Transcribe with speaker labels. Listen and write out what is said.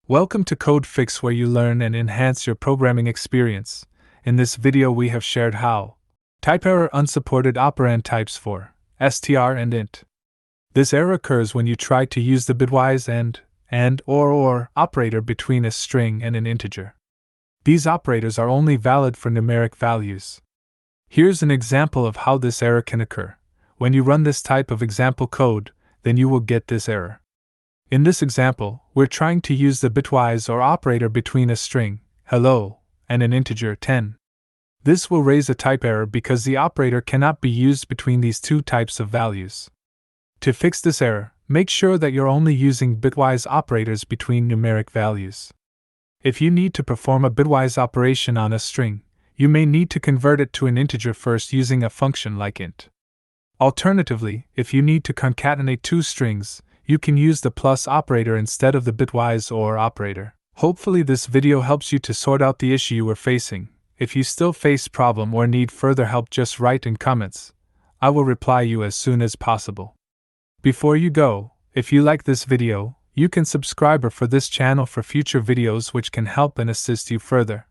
Speaker 1: Welcome to Code Fix, where you learn and enhance your programming experience. In this video we have shared how TypeError unsupported operand types for str and int. This error occurs when you try to use the bitwise and or operator between a string and an integer. These operators are only valid for numeric values. Here's an example of how this error can occur. When you run this type of example code, then you will get this error. In this example, we're trying to use the bitwise or operator between a string, hello, and an integer, 10. This will raise a type error because the operator cannot be used between these two types of values. To fix this error, make sure that you're only using bitwise operators between numeric values. If you need to perform a bitwise operation on a string, you may need to convert it to an integer first using a function like int. Alternatively, if you need to concatenate two strings, you can use the plus operator instead of the bitwise or operator. Hopefully this video helps you to sort out the issue you were facing. If you still face problem or need further help, just write in comments. I will reply you as soon as possible. Before you go, if you like this video, you can subscribe for this channel for future videos which can help and assist you further.